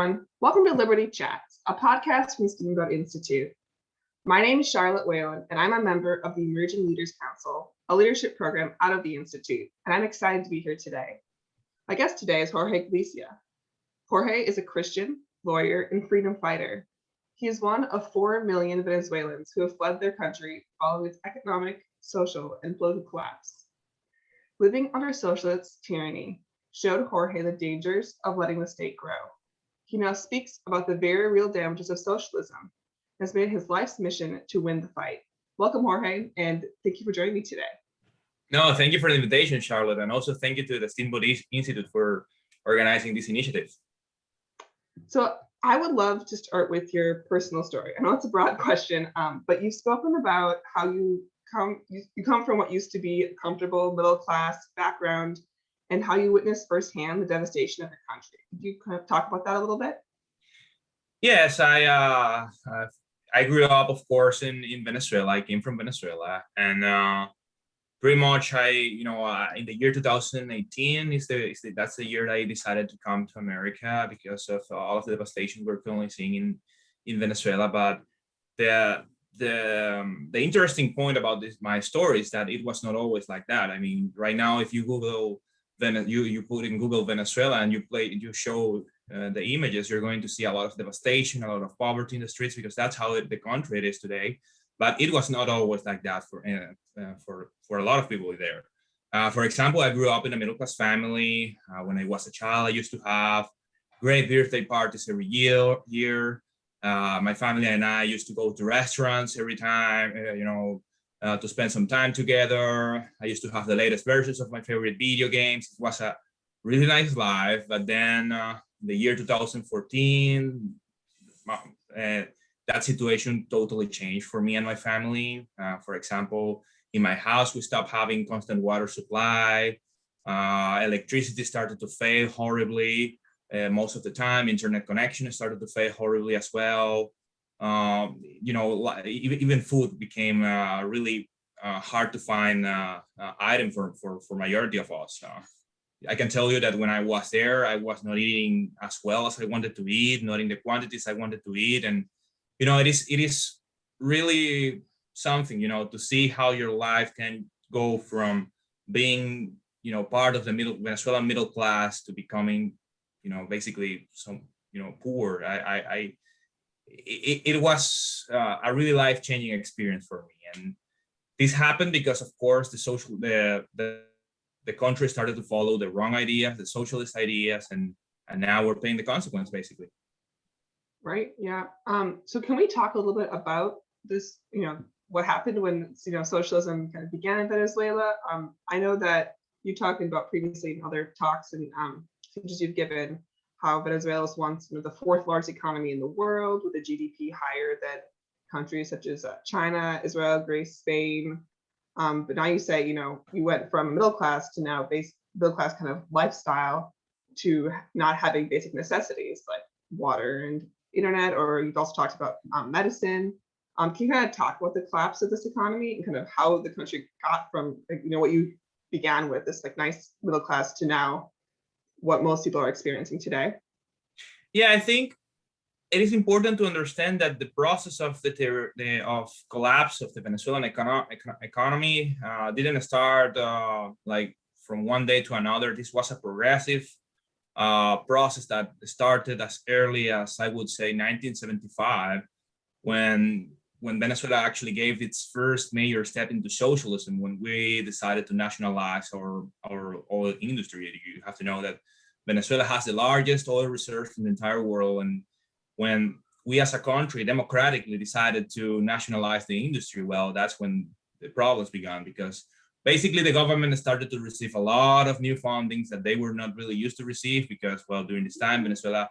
Welcome to Liberty Chats, a podcast from Steamboat Institute. My name is Charlotte Whalen, and I'm a member of the Emerging Leaders Council, a leadership program out of the Institute, and I'm excited to be here today. My guest today is Jorge Galicia. Jorge is a Christian, lawyer, and freedom fighter. He is one of 4 million Venezuelans who have fled their country following its economic, social, and political collapse. Living under socialist tyranny showed Jorge the dangers of letting the state grow. He now speaks about the very real damages of socialism and has made his life's mission to win the fight. Welcome, Jorge, and thank you for joining me today. No, thank you for the invitation, Charlotte, and also thank you to the Steamboat Institute for organizing this initiative. So I would love to start with your personal story. I know it's a broad question, but you've spoken about how you come from what used to be a comfortable middle-class background and how you witnessed firsthand the devastation of your country. Could you kind of talk about that a little bit? Yes, I grew up, of course, in Venezuela. I came from Venezuela, and pretty much in the year 2018 that's the year that I decided to come to America because of all of the devastation we're currently seeing in Venezuela. But the interesting point about my story is that it was not always like that. I mean, right now, if you Google you put in Google Venezuela and you show the images, you're going to see a lot of devastation, a lot of poverty in the streets, because that's how the country it is today. But it was not always like that for a lot of people there. For example, I grew up in a middle-class family. When I was a child, I used to have great birthday parties every year. My family and I used to go to restaurants every time, to spend some time together. I used to have the latest versions of my favorite video games. It was a really nice life. But then the year 2014, that situation totally changed for me and my family. For example, in my house, we stopped having constant water supply. Electricity started to fail horribly most of the time. Internet connection started to fail horribly as well. Even food became really hard to find item for majority of us. I can tell you that when I was there, I was not eating as well as I wanted to eat, not in the quantities I wanted to eat. And, it is really something, to see how your life can go from being, part of the Venezuelan middle class to becoming, basically some, poor. It was a really life-changing experience for me. And this happened because, of course, the country started to follow the wrong ideas, the socialist ideas, and now we're paying the consequence, basically. Right. Yeah. So can we talk a little bit about this, what happened when, socialism kind of began in Venezuela? I know that you talked about previously in other talks and speeches you've given how Venezuela is once the 4th largest economy in the world with a GDP higher than countries such as China, Israel, Greece, Spain. But now you say, you went from middle class to now middle class kind of lifestyle to not having basic necessities like water and internet, or you've also talked about medicine. Can you kind of talk about the collapse of this economy and kind of how the country got from, what you began with, this nice middle class, to now what most people are experiencing today? Yeah, I think it is important to understand that the process of the collapse of the Venezuelan economy didn't start like from one day to another. This was a progressive process that started as early as, I would say, 1975, when Venezuela actually gave its first major step into socialism, when we decided to nationalize our oil industry. You have to know that Venezuela has the largest oil reserves in the entire world, and when we as a country democratically decided to nationalize the industry, well, that's when the problems began, because basically the government started to receive a lot of new fundings that they were not really used to receive, because, well, during this time, Venezuela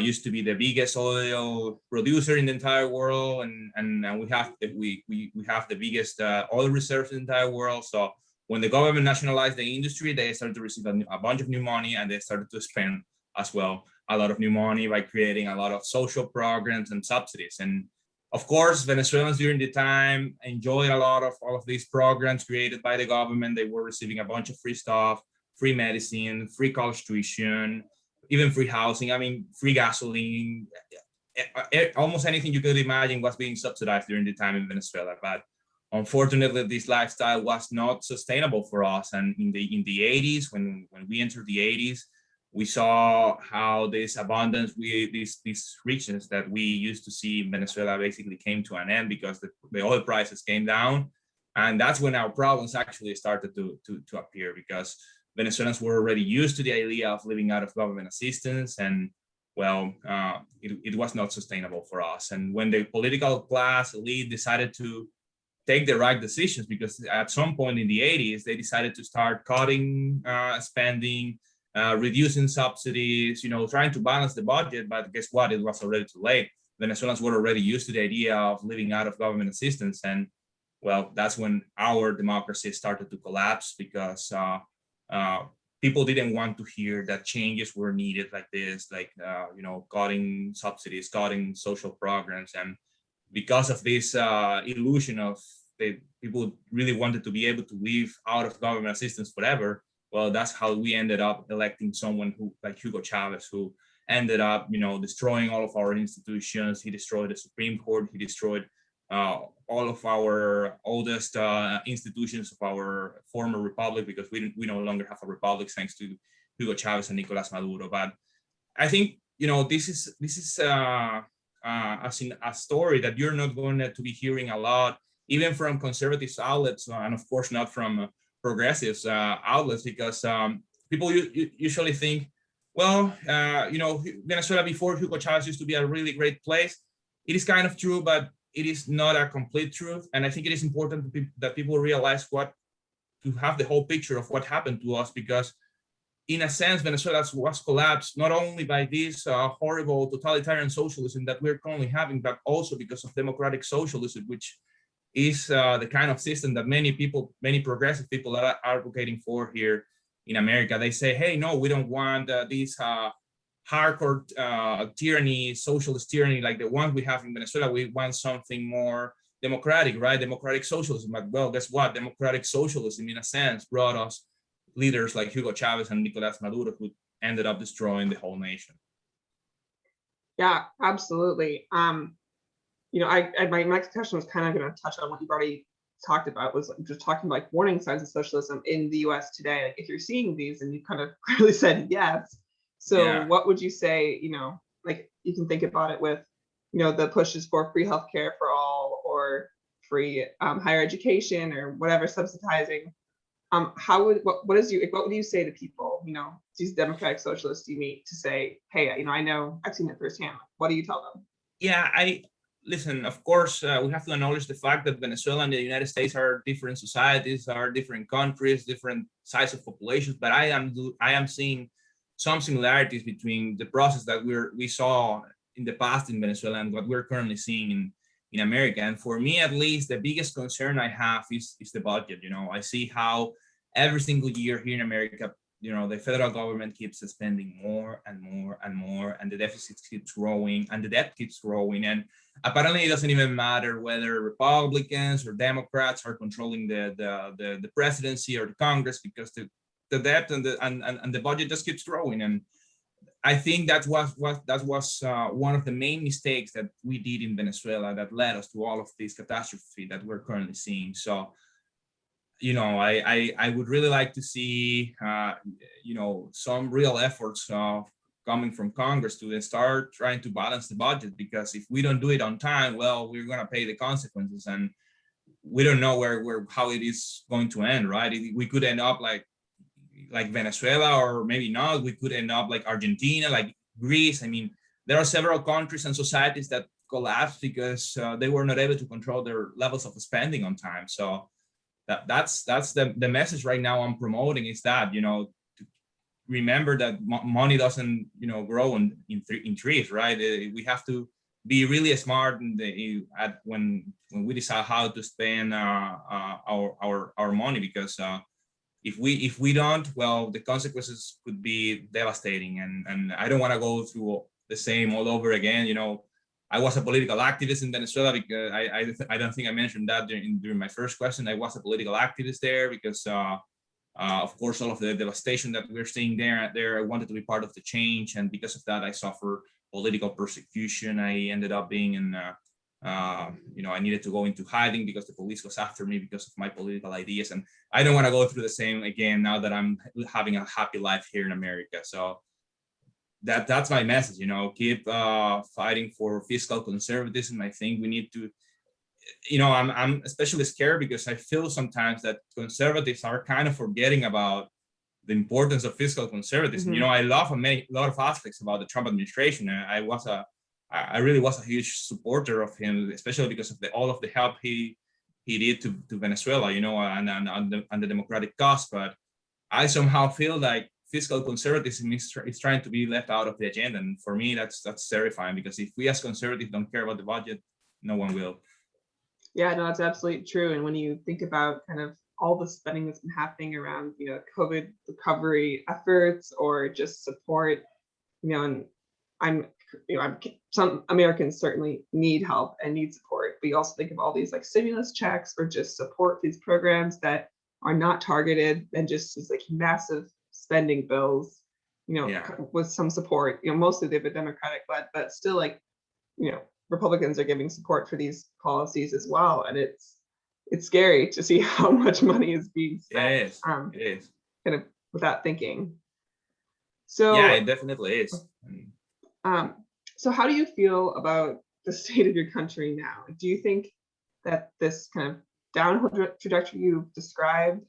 used to be the biggest oil producer in the entire world, and we have the biggest oil reserves in the entire world. So when the government nationalized the industry, they started to receive a bunch of new money, and they started to spend as well a lot of new money by creating a lot of social programs and subsidies. And of course, Venezuelans during the time enjoyed a lot of all of these programs created by the government. They were receiving a bunch of free stuff, free medicine, free college tuition, even free housing. I mean, free gasoline. Almost anything you could imagine was being subsidized during the time in Venezuela. But unfortunately, this lifestyle was not sustainable for us. And in the 80s, when we entered the 80s, we saw how this abundance, these riches that we used to see in Venezuela basically came to an end because the oil prices came down. And that's when our problems actually started to appear, because Venezuelans were already used to the idea of living out of government assistance. And well, it was not sustainable for us. And when the political class elite decided to take the right decisions, because at some point in the 80s, they decided to start cutting spending, reducing subsidies, trying to balance the budget. But guess what? It was already too late. Venezuelans were already used to the idea of living out of government assistance. And well, that's when our democracy started to collapse, because people didn't want to hear that changes were needed like this, like, cutting subsidies, cutting social programs. And because of this illusion of people really wanted to be able to live out of government assistance forever, well, that's how we ended up electing someone who, like Hugo Chavez, who ended up, destroying all of our institutions. He destroyed the Supreme Court. He destroyed all of our oldest institutions of our former republic, because we no longer have a republic thanks to Hugo Chavez and Nicolas Maduro. But I think, this is a story that you're not going to be hearing a lot, even from conservative outlets, and of course not from progressives outlets, because people usually think, well, Venezuela before Hugo Chavez used to be a really great place. It is kind of true, but it is not a complete truth. And I think it is important that people realize to have the whole picture of what happened to us, because in a sense, Venezuela was collapsed not only by this horrible totalitarian socialism that we're currently having, but also because of democratic socialism, which is the kind of system that many progressive people are advocating for here in America. They say, hey, no, we don't want these hardcore tyranny, socialist tyranny like the ones we have in Venezuela. We want something more democratic, right? Democratic socialism. But well, guess what? Democratic socialism, in a sense, brought us leaders like Hugo Chavez and Nicolas Maduro, who ended up destroying the whole nation. Yeah, absolutely. My next question was kind of going to touch on what you've already talked about, was just talking like warning signs of socialism in the US today. Like if you're seeing these, and you kind of clearly said yes. So yeah. What would you say, like you can think about it with, the pushes for free healthcare for all, or free higher education, or whatever, subsidizing. What would you say to people, these democratic socialists you meet, to say, hey, I've seen it firsthand. What do you tell them? Yeah, listen, of course, we have to acknowledge the fact that Venezuela and the United States are different societies, are different countries, different size of populations, but I am seeing some similarities between the process that we saw in the past in Venezuela and what we're currently seeing in America. And for me, at least, the biggest concern I have is the budget. I see how every single year here in America, the federal government keeps spending more and more and more, and the deficit keeps growing, and the debt keeps growing. And apparently, it doesn't even matter whether Republicans or Democrats are controlling the presidency or the Congress, because the debt and the budget just keeps growing. And I think that was one of the main mistakes that we did in Venezuela that led us to all of this catastrophe that we're currently seeing. So, I would really like to see, some real efforts coming from Congress to start trying to balance the budget, because if we don't do it on time, well, we're going to pay the consequences, and we don't know how it is going to end, right? We could end up like Venezuela, or maybe not. We could end up like Argentina, like Greece. I mean, there are several countries and societies that collapsed because they were not able to control their levels of spending on time. So that's the message right now I'm promoting, is that, to remember that money doesn't, grow in trees, right? We have to be really smart when we decide how to spend our money, because if we don't, well, the consequences could be devastating. And I don't want to go through the same all over again. I was a political activist in Venezuela, because I don't think I mentioned that during my first question. I was a political activist there because Of course, all of the devastation that we're seeing there, I wanted to be part of the change. And because of that, I suffer political persecution. I ended up being in, I needed to go into hiding because the police was after me because of my political ideas. And I don't want to go through the same again now that I'm having a happy life here in America. So that's my message, keep fighting for fiscal conservatism. I think we need to, I'm especially scared because I feel sometimes that conservatives are kind of forgetting about the importance of fiscal conservatism. Mhm. I love a lot of aspects about the Trump administration. I really was a huge supporter of him, especially because of all of the help he did to Venezuela, and the democratic cause. But I somehow feel like fiscal conservatism is trying to be left out of the agenda. And for me, that's terrifying, because if we as conservatives don't care about the budget, no one will. Yeah, no, that's absolutely true. And when you think about kind of all the spending that's been happening around, COVID recovery efforts or just support, and I'm, some Americans certainly need help and need support. But you also think of all these like stimulus checks or just support these programs that are not targeted and just is like massive spending bills, Yeah. with some support. Mostly they've been Democratic led, but still like, Republicans are giving support for these policies as well. And it's scary to see how much money is being spent, It is. It is. kind of without thinking. Yeah, So, it definitely is. um, so how do you feel about the state of your country now? Do you think that this kind of downhill trajectory you've described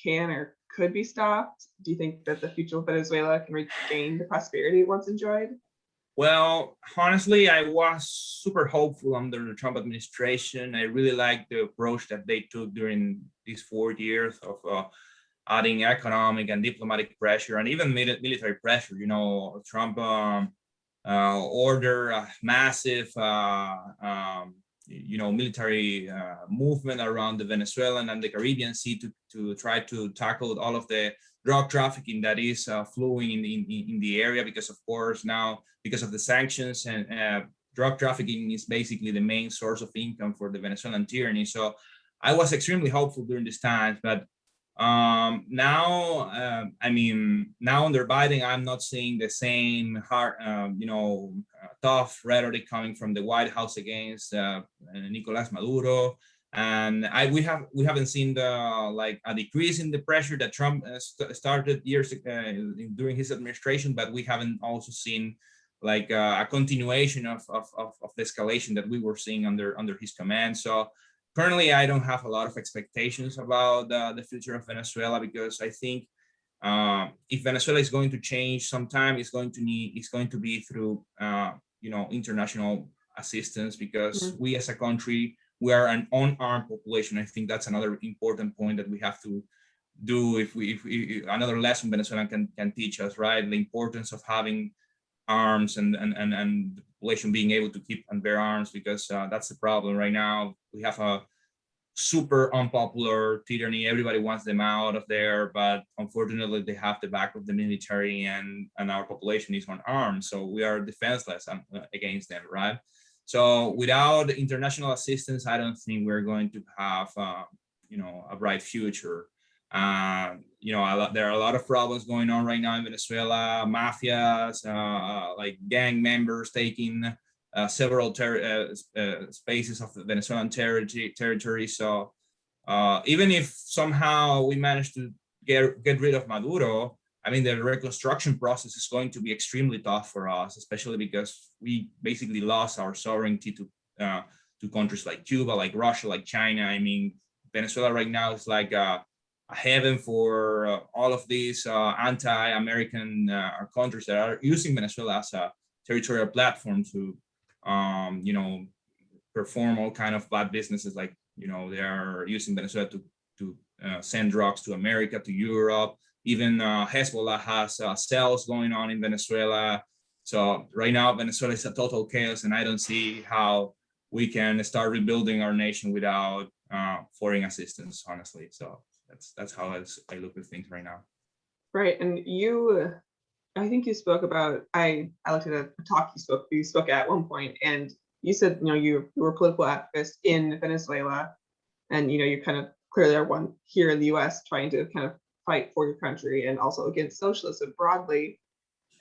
can or could be stopped? Do you think that the future of Venezuela can regain the prosperity it once enjoyed? Well, honestly, I was super hopeful under the Trump administration. I really liked the approach that they took during these 4 years of adding economic and diplomatic pressure and even military pressure. Trump ordered a massive, military movement around the Venezuelan and the Caribbean Sea to try to tackle all of the drug trafficking that is flowing in the area, because of course now, because of the sanctions, and drug trafficking is basically the main source of income for the Venezuelan tyranny. So I was extremely hopeful during this time, but now under Biden, I'm not seeing the same hard, tough rhetoric coming from the White House against Nicolas Maduro. And we haven't seen a decrease in the pressure that Trump started years during his administration, but we haven't also seen a continuation of the escalation that we were seeing under his command. So currently, I don't have a lot of expectations about the future of Venezuela, because I think if Venezuela is going to change sometime, it's going to be through international assistance, because we as a country, we are an unarmed population. I think that's another important point that we have to do. If another lesson Venezuela can teach us, right? The importance of having arms and the population being able to keep and bear arms, because that's the problem right now. We have a super unpopular tyranny. Everybody wants them out of there, but unfortunately they have the back of the military, and our population is unarmed, so we are defenseless against them, right? So without international assistance, I don't think we're going to have a bright future. There are a lot of problems going on right now in Venezuela. Mafias, like gang members taking several spaces of the Venezuelan territory. So even if somehow we manage to get rid of Maduro, the reconstruction process is going to be extremely tough for us, especially because we basically lost our sovereignty to countries like Cuba, like Russia, like China. Venezuela right now is like a heaven for all of these anti-American countries that are using Venezuela as a territorial platform to perform all kind of bad businesses. Like, they are using Venezuela to send drugs to America, to Europe. Even Hezbollah has cells going on in Venezuela. So right now, Venezuela is a total chaos, and I don't see how we can start rebuilding our nation without foreign assistance, honestly. So that's how I look at things right now. Right, and I think you spoke about. I looked at a talk you spoke at one point, and you said you were a political activist in Venezuela, and you kind of clearly are one here in the U.S. trying to kind of fight for your country and also against socialism broadly.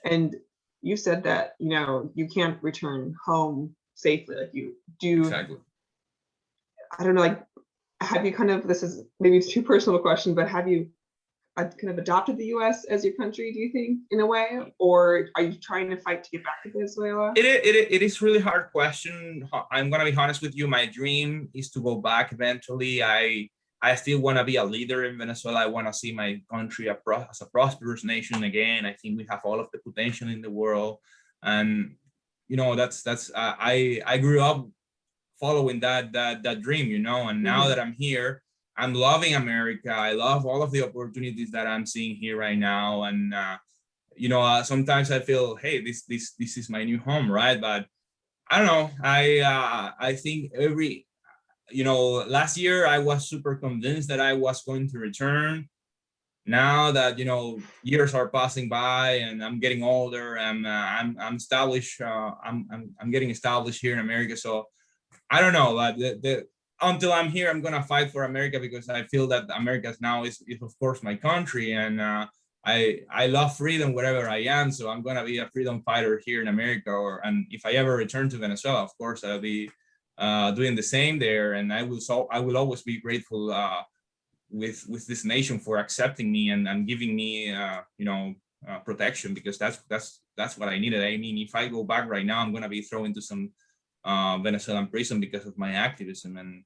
And you said that, you can't return home safely. Like you do, Exactly. I don't know, like, have you kind of, this is maybe it's too personal a question, but have you kind of adopted the US as your country, do you think, in a way? Or are you trying to fight to get back to Venezuela? It is really hard question. I'm gonna be honest with you. My dream is to go back eventually. I still want to be a leader in Venezuela. I want to see my country as a prosperous nation again. I think we have all of the potential in the world, and that's I grew up following that dream, and now that I'm here, I'm loving America. I love all of the opportunities that I'm seeing here right now, and sometimes I feel, hey, this is my new home, right? But I don't know. I think last year I was super convinced that I was going to return. Now that years are passing by and I'm getting older, and I'm established. I'm getting established here in America, so I don't know. Until I'm here, I'm gonna fight for America because I feel that America now is of course my country, and I love freedom wherever I am. So I'm gonna be a freedom fighter here in America. And if I ever return to Venezuela, of course I'll be doing the same there. And I will always be grateful with this nation for accepting me and giving me protection, because that's what I needed. I mean, if I go back right now, I'm gonna be thrown into some Venezuelan prison because of my activism, and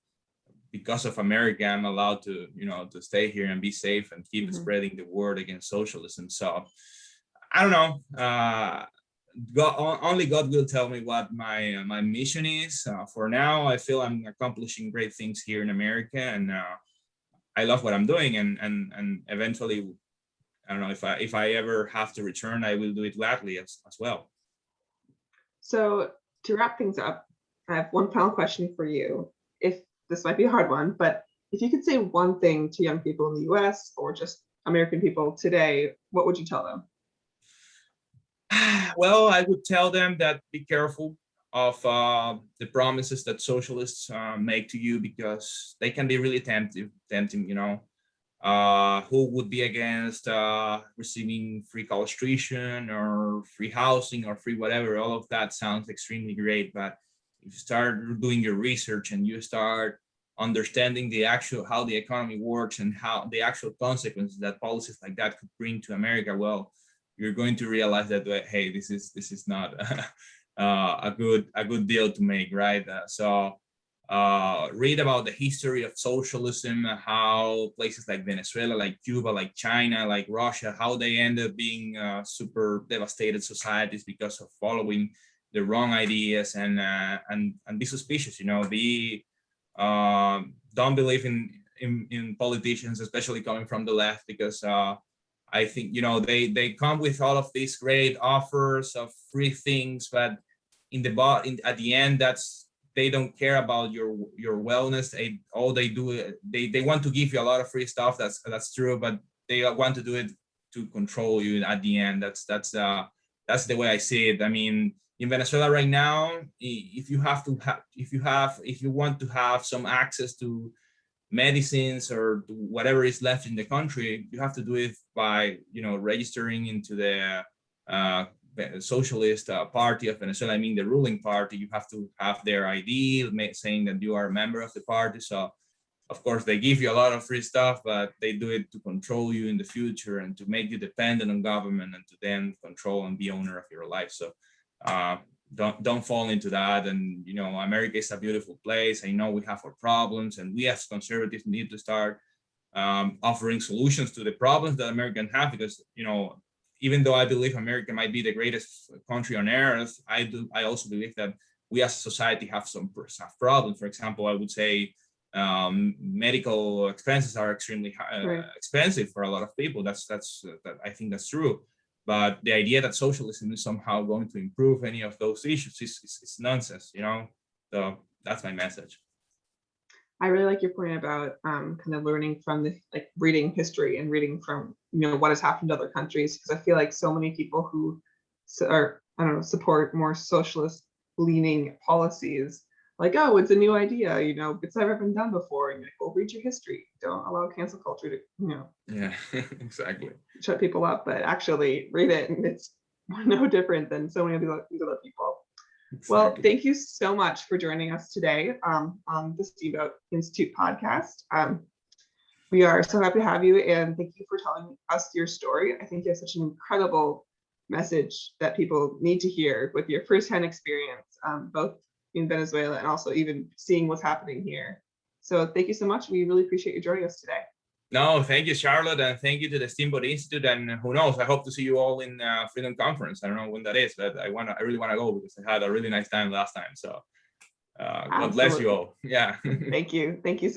because of America, I'm allowed to to stay here and be safe and keep spreading the word against socialism. So I don't know. Only God will tell me what my mission is. For now, I feel I'm accomplishing great things here in America, and I love what I'm doing. And eventually, I don't know, if I ever have to return, I will do it gladly as well. So to wrap things up, I have one final question for you. If this might be a hard one, but if you could say one thing to young people in the US or just American people today, what would you tell them? Well, I would tell them that be careful of the promises that socialists make to you, because they can be really tempting. Who would be against receiving free college tuition or free housing or free whatever? All of that sounds extremely great, but if you start doing your research and you start understanding how the economy works and how the actual consequences that policies like that could bring to America, well, you're going to realize that, hey, this is not a good deal to make, right? Read about the history of socialism, how places like Venezuela, like Cuba, like China, like Russia, how they end up being super devastated societies because of following the wrong ideas, and be suspicious. Don't believe in politicians, especially coming from the left, because I think they come with all of these great offers of free things, but at the end, they don't care about your wellness. All they do, they want to give you a lot of free stuff. That's true, but they want to do it to control you at the end. That's the way I see it. I mean, in Venezuela right now, if you want to have some access to medicines or whatever is left in the country, you have to do it by registering into the Socialist Party of Venezuela. I mean, the ruling party. You have to have their ID saying that you are a member of the party. So of course they give you a lot of free stuff, but they do it to control you in the future and to make you dependent on government and to then control and be owner of your life. So don't fall into that. And America is a beautiful place. I know we have our problems, and we as conservatives need to start offering solutions to the problems that Americans have, because even though I believe America might be the greatest country on earth, I also believe that we as a society have problems. For example, I would say medical expenses are extremely expensive for a lot of people. I think that's true. But the idea that socialism is somehow going to improve any of those issues is nonsense, So that's my message. I really like your point about kind of learning from reading history and reading from what has happened to other countries, because I feel like so many people who support more socialist leaning policies like, oh, it's a new idea, it's never been done before. And you're like, well, read your history. Don't allow cancel culture to, Yeah, exactly. shut people up, but actually read it, and it's no different than so many other people. Well, Exactly. thank you so much for joining us today on the Steamboat Institute podcast. We are so happy to have you, and thank you for telling us your story. I think you have such an incredible message that people need to hear with your firsthand experience, both in Venezuela and also even seeing what's happening here. So thank you so much. We really appreciate you joining us today. No, thank you, Charlotte, and thank you to the Steamboat Institute. And who knows? I hope to see you all in Freedom Conference. I don't know when that is, but I really want to go because I had a really nice time last time. So God bless you Absolutely. all. Yeah. Thank you. Thank you so